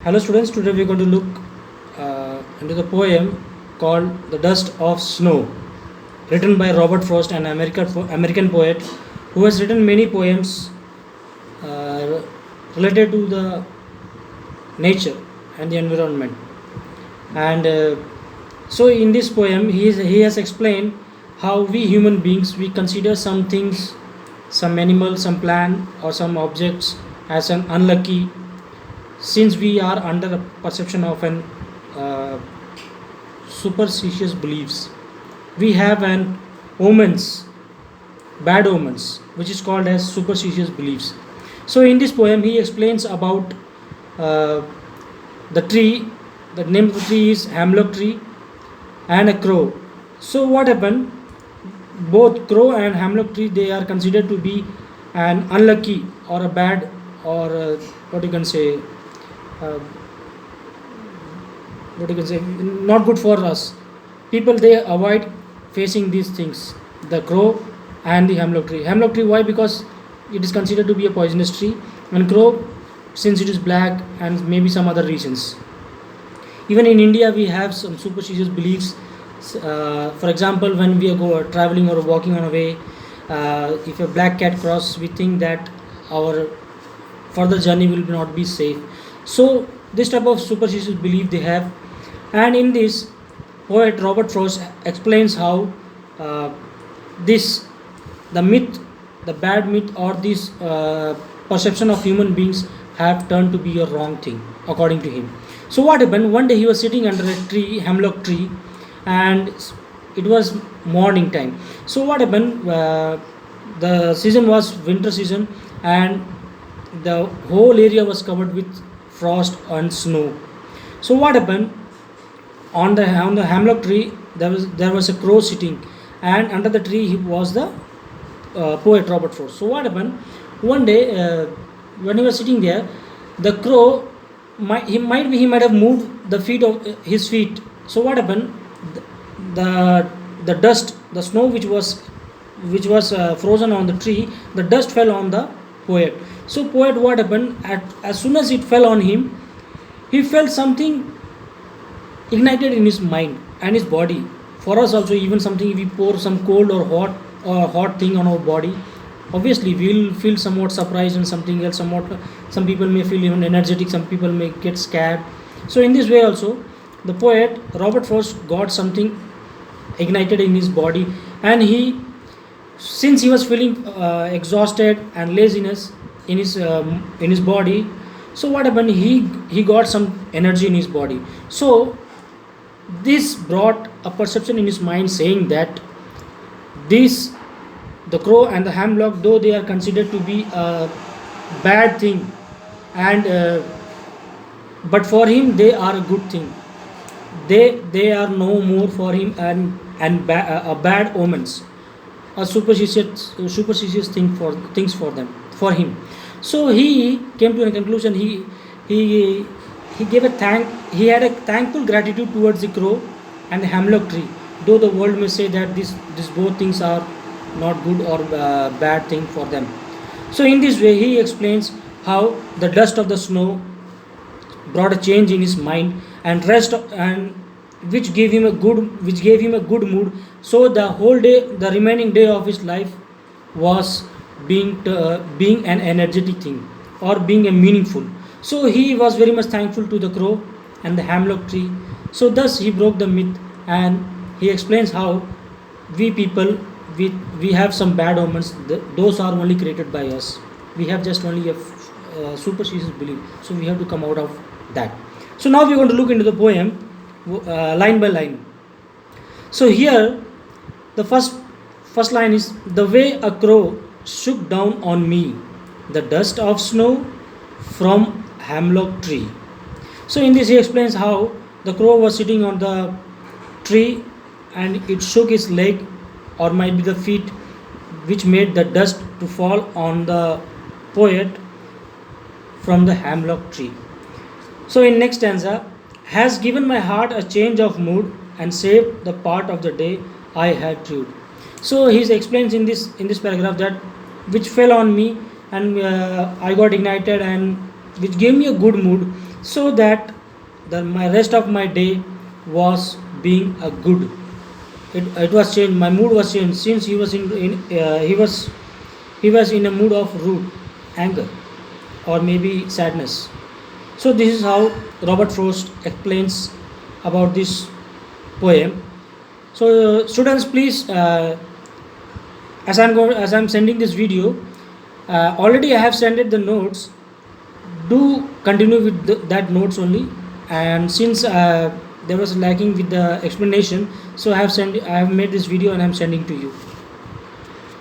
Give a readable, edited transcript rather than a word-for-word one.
Hello students, today we are going to look into the poem called The Dust of Snow, written by Robert Frost, an American poet who has written many poems uh, related to the nature and the environment. And so in this poem he has explained how we human beings we consider some things, some animal, some plant or some objects as an unlucky, since we are under a perception of an uh, superstitious beliefs. We have an omens, bad omens, which is called as superstitious beliefs. So in this poem he explains about uh, the tree. The name of the tree is hemlock tree, and a crow. So what happened, both crow and hemlock tree, they are considered to be an unlucky or a bad, or what you can say, uh, what you can say, not good for us. People, they avoid facing these things, the crow and the hemlock tree, why? Because it is considered to be a poisonous tree, and crow, since it is black, and maybe some other reasons. Even in India we have some superstitious beliefs. For example, when we are traveling or walking on a way, if a black cat crosses, we think that our further journey will not be safe. So this type of superstitious belief they have. And in this, poet Robert Frost explains how uh, this, the myth, the bad myth, or this perception of human beings have turned to be a wrong thing according to him. So what happened, one day he was sitting under a tree, hemlock tree, and it was morning time. So what happened, the season was winter season, and the whole area was covered with frost and snow. So what happened, on the hemlock tree there was a crow sitting, and under the tree he was the poet Robert Frost. So what happened, one day, when he was sitting there, the crow he might have moved the feet of his feet. So what happened, the the dust, the snow which was frozen on the tree, the dust fell on the poet. So poet, what happened, as soon as it fell on him, he felt something ignited in his mind and his body. For us also, even something, if we pour some cold or hot thing on our body, obviously we will feel somewhat surprised, and something else somewhat, some people may feel even energetic, some people may get scared. So in this way also, the poet Robert Frost got something ignited in his body, and he, since he was feeling exhausted and laziness in his body. So what happened, he got some energy in his body. So this brought a perception in his mind, saying that this, the crow and the hemlock, though they are considered to be a bad thing, and but for him they are a good thing. They are no more for him, a bad omens, a superstitious things for them, for him. So he came to a conclusion. He he gave a thank he had a thankful gratitude towards the crow and the hemlock tree, though the world may say that these both things are not good or bad thing for them. So in this way he explains how the dust of the snow brought a change in his mind, and rest and which gave him a good mood. So the whole day, the remaining day of his life, was being an energetic thing, or being a meaningful. So he was very much thankful to the crow and the hemlock tree. So thus he broke the myth, and he explains how we people, we have some bad omens. Those are only created by us. We have just only a superstitious belief. So we have to come out of that. So now we are going to look into the poem line by line. So here the first line is, the way a crow shook down on me the dust of snow from hemlock tree. So in this he explains how the crow was sitting on the tree, and it shook its leg, or might be the feet, which made the dust to fall on the poet from the hemlock tree. So in next stanza, has given my heart a change of mood and saved the part of the day I had chewed. So he explains in this paragraph that which fell on me, and I got ignited, and which gave me a good mood. so that my rest of my day was being a good. It was changed. My mood was changed since he was in a mood of rude, anger, or maybe sadness. So this is how Robert Frost explains about this poem. So students, please, as I'm sending this video, already I have sent it the notes. Do continue with that notes only. And since there was lacking with the explanation, so I have made this video and I'm sending to you.